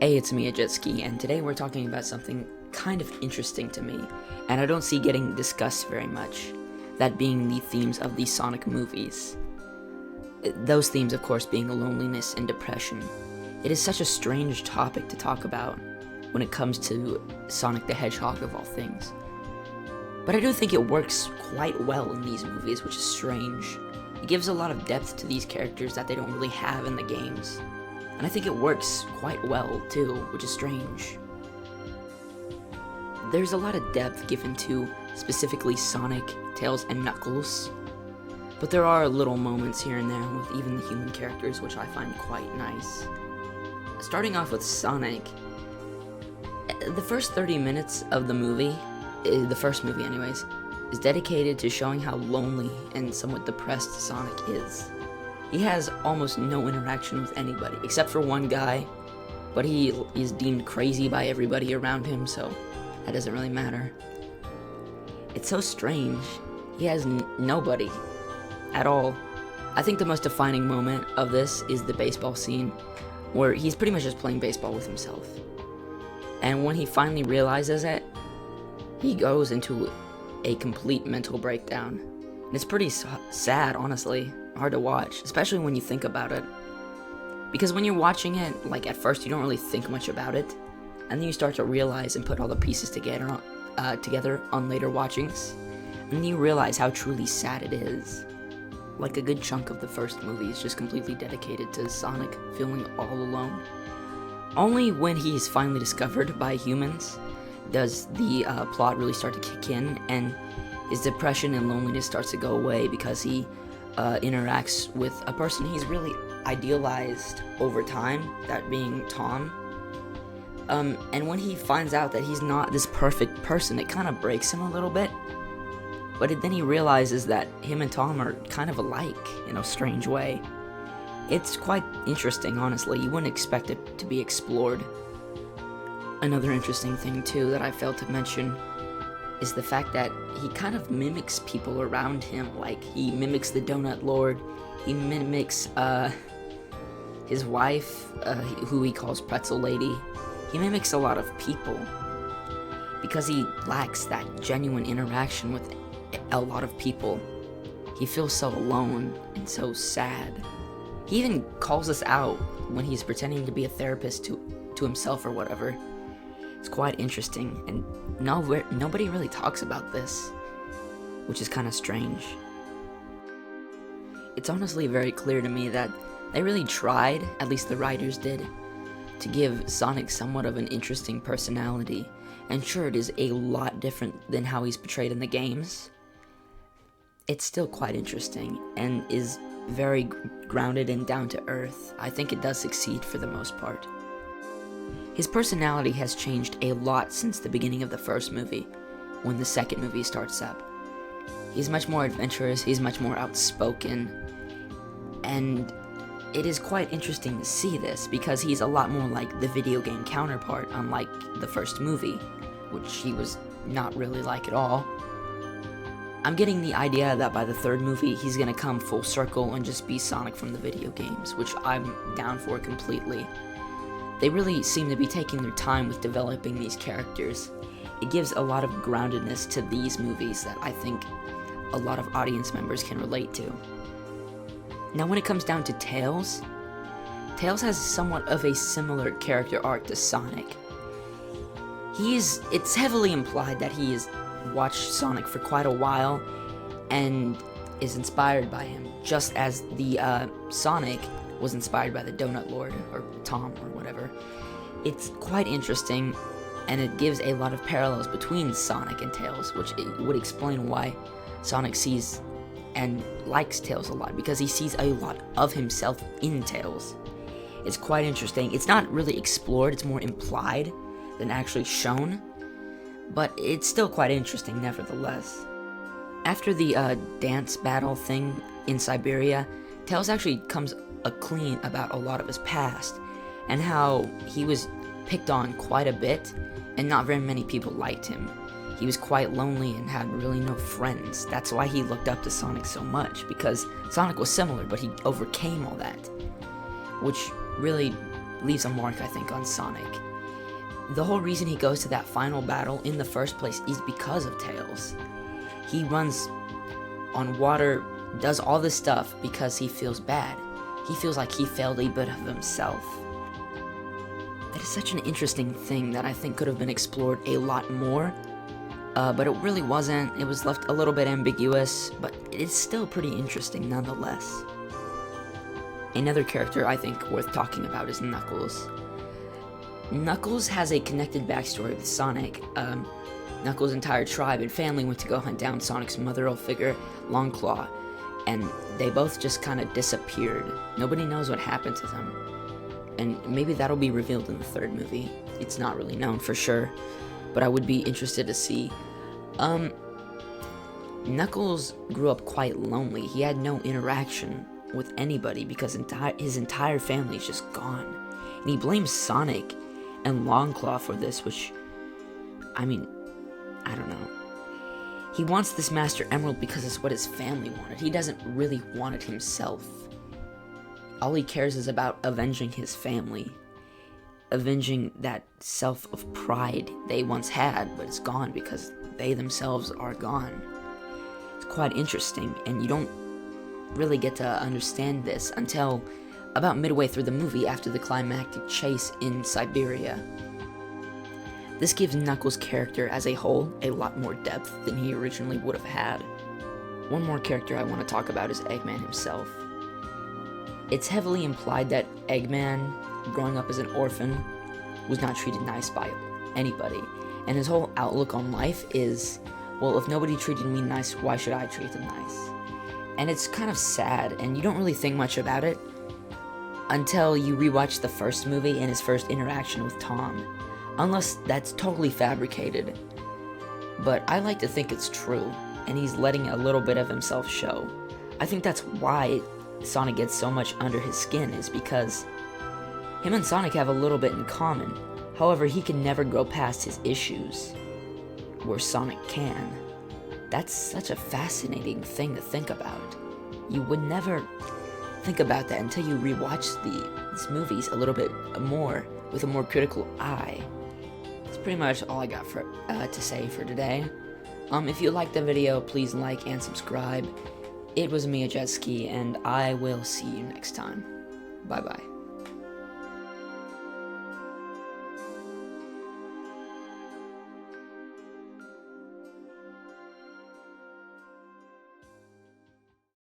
Hey, it's me, Jetski, and today we're talking about something kind of interesting to me, and I don't see getting discussed very much, that being the themes of the Sonic movies. Those themes, of course, being loneliness and depression. It is such a strange topic to talk about when it comes to Sonic the Hedgehog of all things. But I do think it works quite well in these movies, which is strange. It gives a lot of depth to these characters that they don't really have in the games. And I think it works quite well, too, which is strange. There's a lot of depth given to specifically Sonic, Tails, and Knuckles. But there are little moments here and there with even the human characters, which I find quite nice. Starting off with Sonic, the first 30 minutes of the movie, the first movie anyways, is dedicated to showing how lonely and somewhat depressed Sonic is. He has almost no interaction with anybody, except for one guy, but he is deemed crazy by everybody around him, so that doesn't really matter. It's so strange. He has nobody at all. I think the most defining moment of this is the baseball scene, where he's pretty much just playing baseball with himself. And when he finally realizes it, he goes into a complete mental breakdown. And it's pretty sad, honestly. Hard to watch, especially when you think about it. Because when you're watching it, like at first you don't really think much about it, and then you start to realize and put all the pieces together on later watchings, and then you realize how truly sad it is. Like a good chunk of the first movie is just completely dedicated to Sonic feeling all alone. Only when he's finally discovered by humans does the plot really start to kick in, and his depression and loneliness starts to go away because he interacts with a person he's really idealized over time, that being Tom. And when he finds out that he's not this perfect person, it kind of breaks him a little bit. But then he realizes that him and Tom are kind of alike in a strange way. It's quite interesting, honestly. You wouldn't expect it to be explored. Another interesting thing, too, that I failed to mention is the fact that he kind of mimics people around him. Like, he mimics the Donut Lord, he mimics his wife, who he calls Pretzel Lady. He mimics a lot of people because he lacks that genuine interaction with a lot of people. He feels so alone and so sad. He even calls us out when he's pretending to be a therapist to himself or whatever. It's quite interesting, and nobody really talks about this, which is kind of strange. It's honestly very clear to me that they really tried, at least the writers did, to give Sonic somewhat of an interesting personality, and sure, it is a lot different than how he's portrayed in the games. It's still quite interesting, and is very grounded and down to earth. I think it does succeed for the most part. His personality has changed a lot since the beginning of the first movie, when the second movie starts up. He's much more adventurous, he's much more outspoken, and it is quite interesting to see this, because he's a lot more like the video game counterpart, unlike the first movie, which he was not really like at all. I'm getting the idea that by the third movie, he's gonna come full circle and just be Sonic from the video games, which I'm down for completely. They really seem to be taking their time with developing these characters. It gives a lot of groundedness to these movies that I think a lot of audience members can relate to. Now when it comes down to Tails, Tails has somewhat of a similar character arc to Sonic. It's heavily implied that he has watched Sonic for quite a while and is inspired by him, just as the Sonic was inspired by the Donut Lord, or Tom, or whatever. It's quite interesting, and it gives a lot of parallels between Sonic and Tails, which it would explain why Sonic sees and likes Tails a lot, because he sees a lot of himself in Tails. It's quite interesting. It's not really explored, it's more implied than actually shown, but it's still quite interesting nevertheless. After the dance battle thing in Siberia, Tails actually comes clean about a lot of his past, and how he was picked on quite a bit, and not very many people liked him. He was quite lonely and had really no friends. That's why he looked up to Sonic so much, because Sonic was similar, but he overcame all that, which really leaves a mark, I think, on Sonic. The whole reason he goes to that final battle in the first place is because of Tails. He runs on water, does all this stuff because he feels bad. He feels like he failed a bit of himself. That is such an interesting thing that I think could have been explored a lot more, but it really wasn't. It was left a little bit ambiguous, but it's still pretty interesting nonetheless. Another character I think worth talking about is Knuckles. Knuckles has a connected backstory with Sonic. Knuckles' entire tribe and family went to go hunt down Sonic's mother figure, Longclaw, and they both just kind of disappeared. Nobody knows what happened to them. And maybe that'll be revealed in the third movie. It's not really known for sure, but I would be interested to see. Knuckles grew up quite lonely. He had no interaction with anybody because his entire family is just gone. And he blames Sonic and Longclaw for this, which, I mean, I don't know. He wants this Master Emerald because it's what his family wanted. He doesn't really want it himself. All he cares is about avenging his family. Avenging that self of pride they once had, but it's gone because they themselves are gone. It's quite interesting, and you don't really get to understand this until about midway through the movie after the climactic chase in Siberia. This gives Knuckles' character as a whole a lot more depth than he originally would have had. One more character I want to talk about is Eggman himself. It's heavily implied that Eggman, growing up as an orphan, was not treated nice by anybody, and his whole outlook on life is, well, if nobody treated me nice, why should I treat them nice? And it's kind of sad, and you don't really think much about it until you rewatch the first movie and his first interaction with Tom. Unless that's totally fabricated. But I like to think it's true, and he's letting a little bit of himself show. I think that's why Sonic gets so much under his skin, is because him and Sonic have a little bit in common. However, he can never grow past his issues, where Sonic can. That's such a fascinating thing to think about. You would never think about that until you rewatch these movies a little bit more with a more critical eye. That's pretty much all I got to say for today. If you liked the video, please like and subscribe. It was me, Jetski, and I will see you next time. Bye bye.